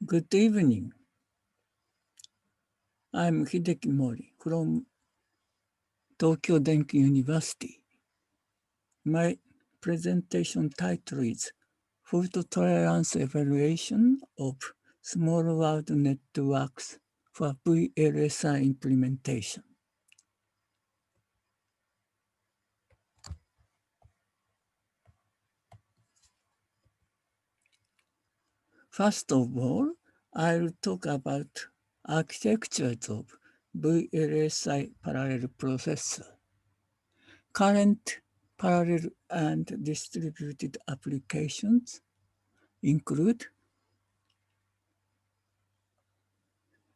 Good evening. I'm Hideki Mori from Tokyo Denki University. My presentation title is Fault Tolerance Evaluation of Small World Networks for VLSI Implementation. First of all, I'll talk about architectures of VLSI Parallel Processor. Current parallel and distributed applications include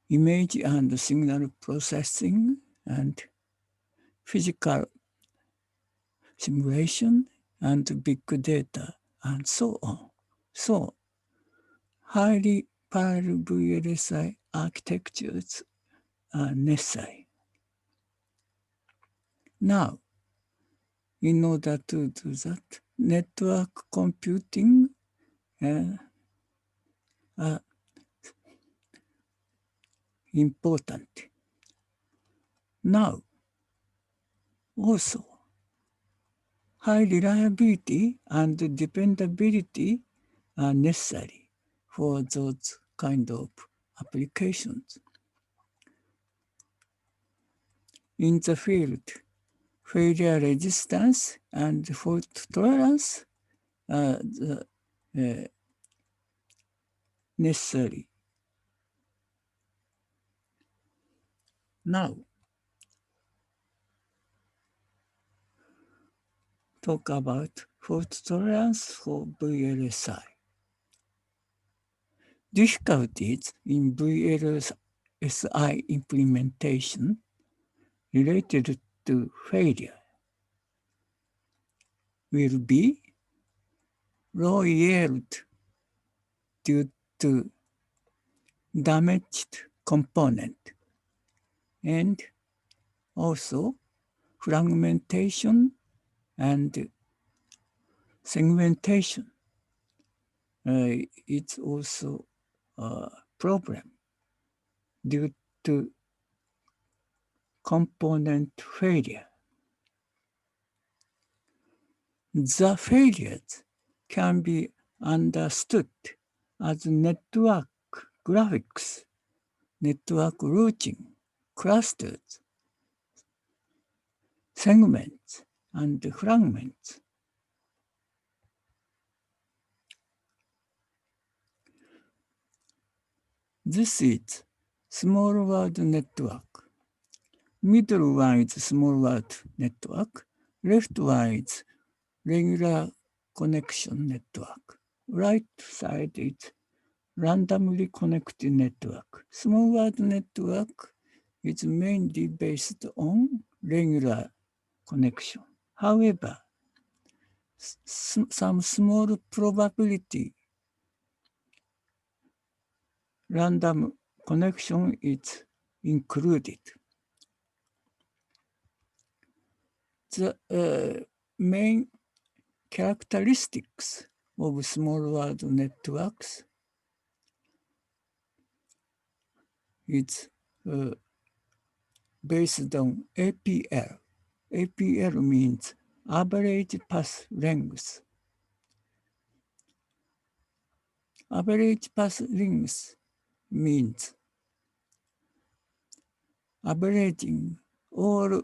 image and signal processing and physical simulation and big data and so on. So, highly parallel VLSI architectures are necessary. Now, in order to do that, network computing are important. Now, also, high reliability and dependability are necessary for those kind of applications. In the field, failure resistance and fault tolerance are necessary. Now, talk about fault tolerance for VLSI. Difficulties in VLSI implementation related to failure will be low yield due to damaged component and also fragmentation and segmentation. It's also a problem due to component failure. The failures can be understood as network graphics, network routing, clusters, segments, and fragments. This is small world network. Middle one is small world network. Left one is regular connection network. Right side is randomly connected network. Small world network is mainly based on regular connection. However, some small probability random connection is included. The main characteristics of small world networks is based on APL. APL means average path length. Average path length means averaging all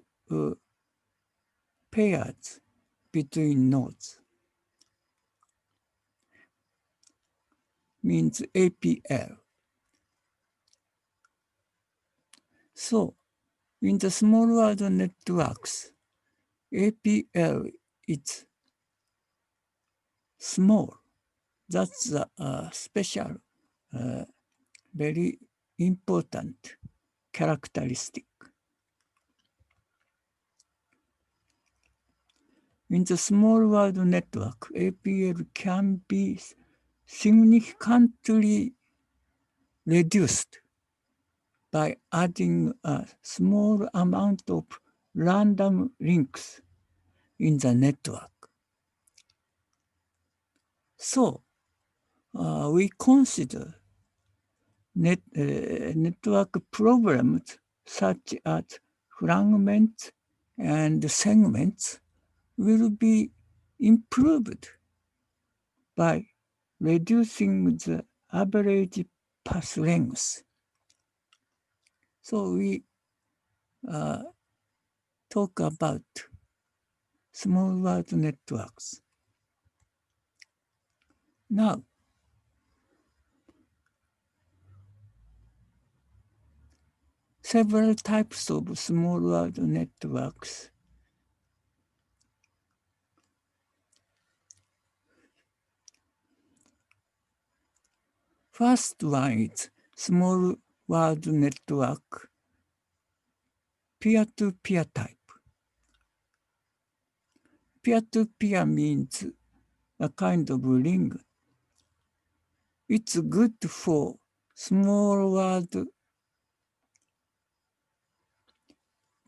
pairs between nodes. Means APL. So, in the small world networks, APL is small. That's a special, very important characteristic. In the small world network, APL can be significantly reduced by adding a small amount of random links in the network. So, we consider network problems such as fragments and segments will be improved by reducing the average path length. So we talk about small world networks. Now, several types of small world networks. First one is small world network, peer-to-peer type. Peer-to-peer means a kind of ring. It's good for small world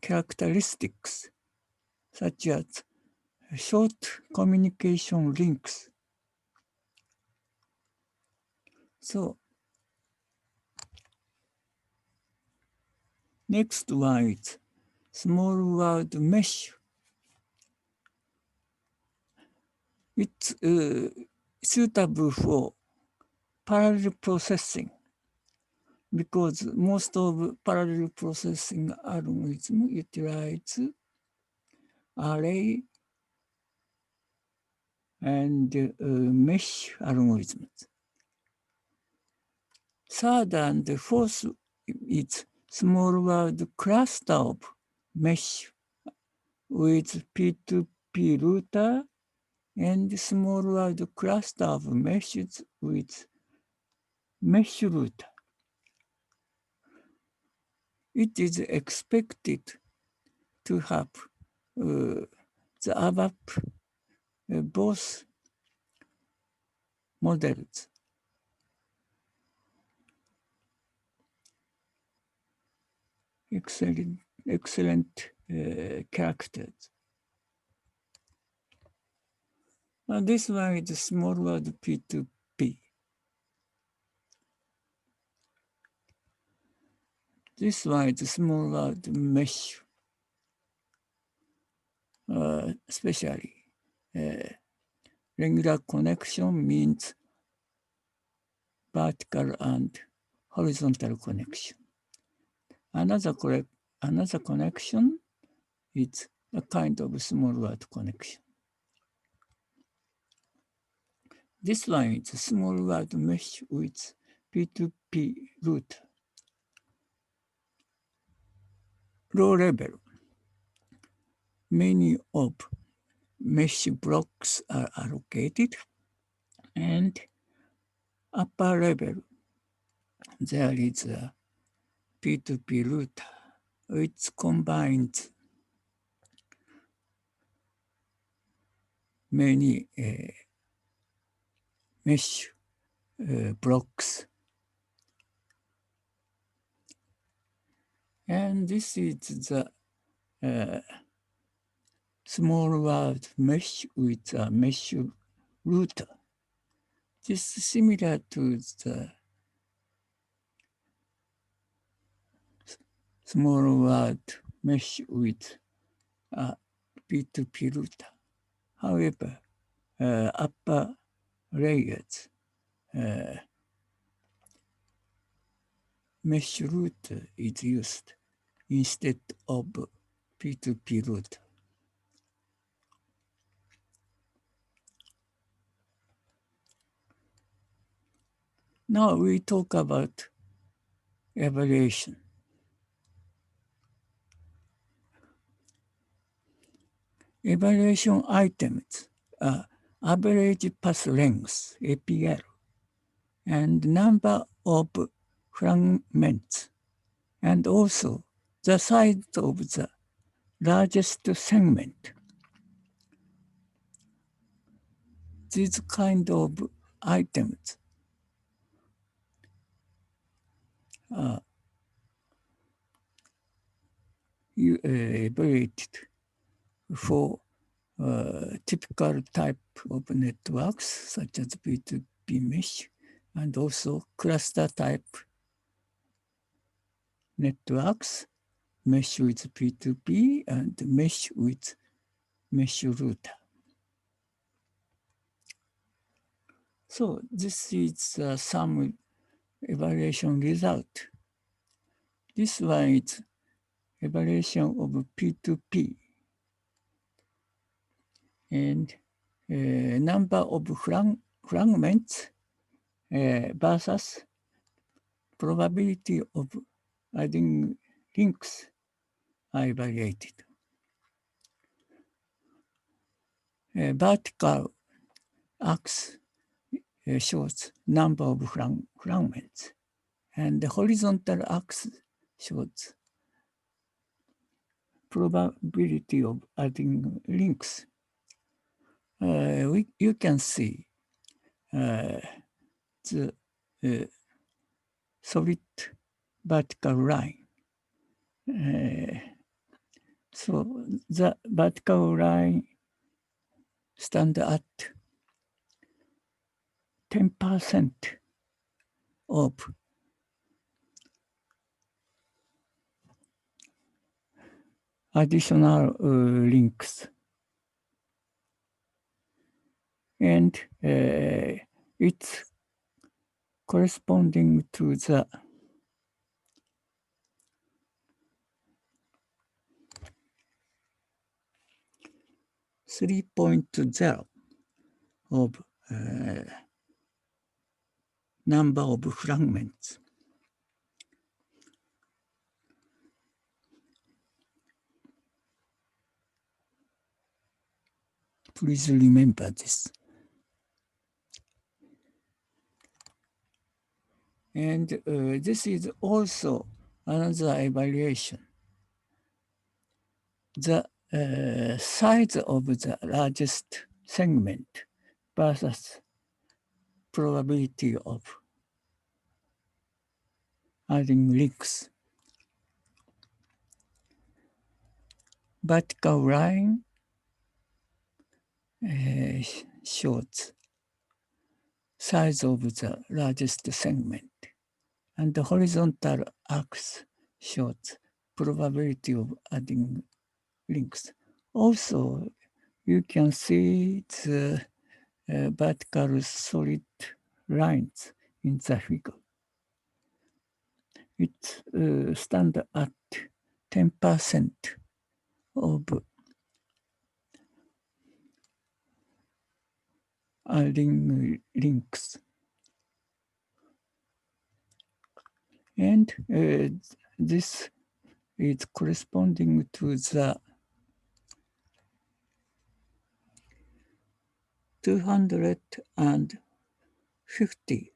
characteristics, such as short communication links. So, next one is small world mesh. It's suitable for parallel processing because most of parallel processing algorithms utilize array and mesh algorithms. Third and fourth is small world cluster of mesh with P2P router and small world cluster of meshes with mesh router. It is expected to have the above both models. Excellent characters. Now this one is small world P2P. This one is small world mesh, especially regular connection means vertical and horizontal connection. Another connection is a kind of small world connection. This one is a small world mesh with P2P router. Low level. Many of mesh blocks are allocated, and upper level there is a P2P router which combines many mesh blocks. And this is the small world mesh with a mesh router. This is similar to the small world mesh with a P2P router. However, upper layers mesh router is used instead of P2P router. Now we talk about evaluation. Evaluation items are average path length, APL, and number of fragments, and also the size of the largest segment. These kind of items are evaluated for typical type of networks such as P2P mesh and also cluster type networks, mesh with P2P, and mesh with mesh router. So this is some evaluation result. This one is evaluation of P2P. And number of fragments versus probability of adding links are evaluated. Vertical axis shows number of fragments, and the horizontal axis shows probability of adding links. You can see the solid vertical line. So the vertical line stands at 10% of additional links. And it's corresponding to the (3.0) of number of fragments. Please remember this. And this is also another evaluation. The size of the largest segment versus probability of adding links. Vertical line shows size of the largest segment, and the horizontal axis shows probability of adding links. Also, you can see the vertical solid lines in the figure. It stands at 10% of adding links. And this is corresponding to the 250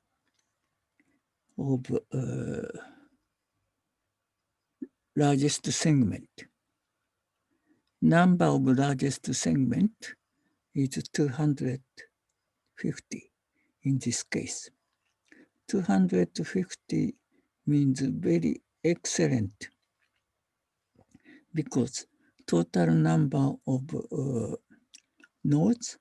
of largest segment. Number of largest segment is 250 in this case. 250 means very excellent because total number of nodes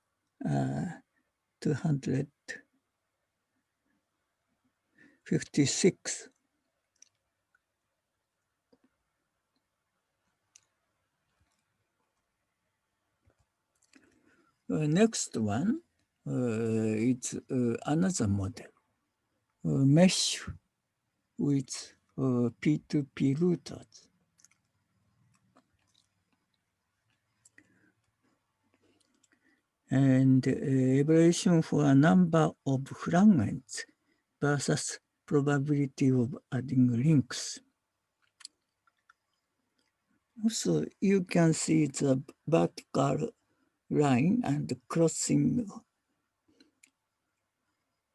256. Next one is another model. Mesh with P2P routers. And evaluation for a number of fragments versus probability of adding links. Also, you can see the vertical line and crossing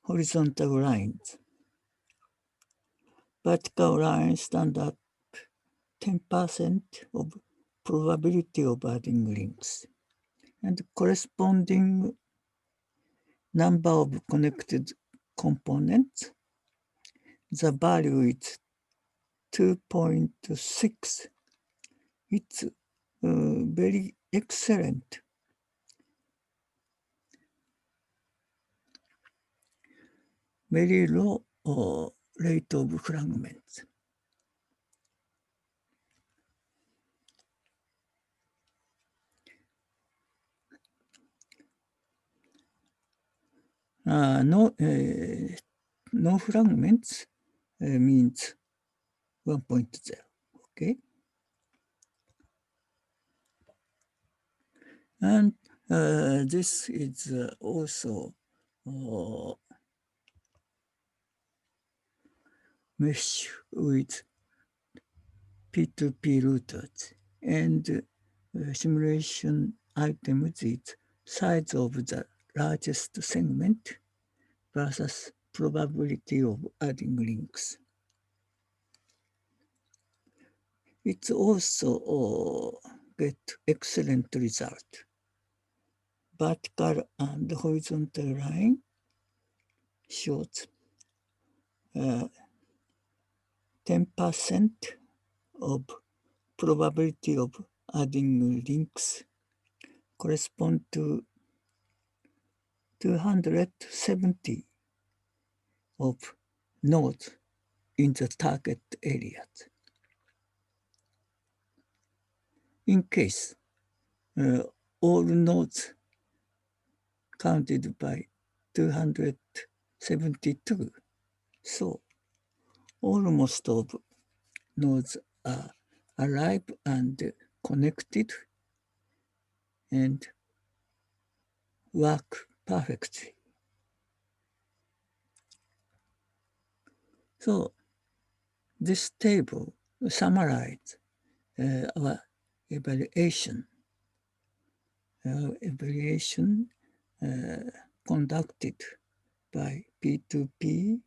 horizontal lines. Vertical line stand at 10% of probability of adding links, and corresponding number of connected components, the value is 2.6. It's very excellent. Very low rate of fragments. No fragments means 1.0. Okay, and this is also mesh with P2P routers, and simulation items is size of the largest segment versus probability of adding links. It's also get excellent result. Vertical and horizontal line shows 10% of probability of adding links correspond to 270 of nodes in the target areas. In case all nodes counted by 272, so almost all nodes are alive and connected and work perfectly. So this table summarizes our evaluation conducted by P2P,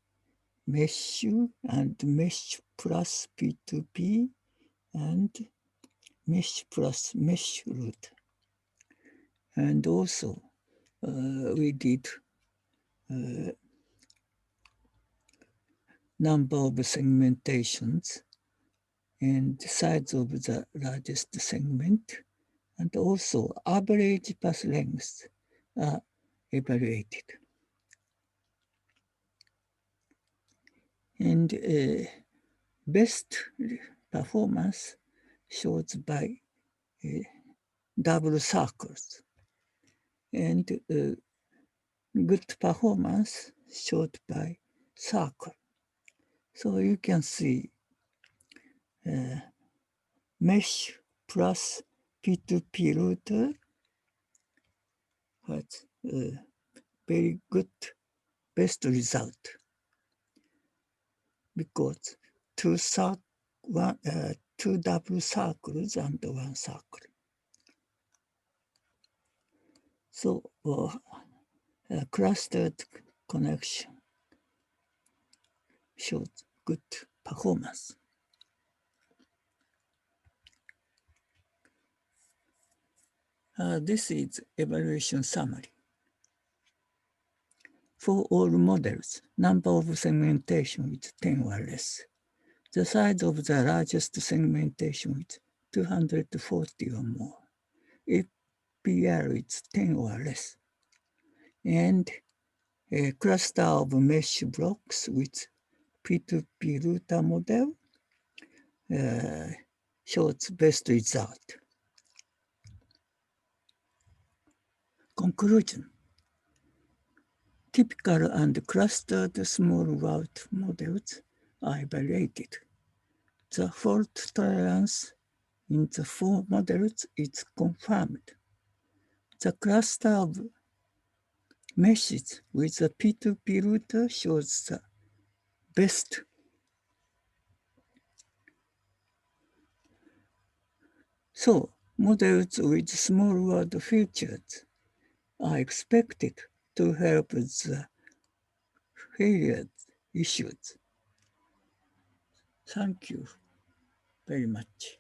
mesh and mesh plus P2P, and mesh plus mesh route. And also we did number of segmentations and size of the largest segment, and also average path lengths are evaluated. And best performance shows by double circles, and good performance showed by circle. So you can see mesh plus P2P router has very good best result, because two double circles and one circle. So clustered connection shows good performance. This is evaluation summary. For all models, number of segmentation is 10 or less. The size of the largest segmentation is 240 or more. If PL is 10 or less. And a cluster of mesh blocks with P2P router model shows best result. Conclusion. Typical and clustered small route models are evaluated. The fault tolerance in the four models is confirmed. The cluster of meshes with the P2P router shows the best. So, models with small world features are expected to help the failure issues. Thank you very much.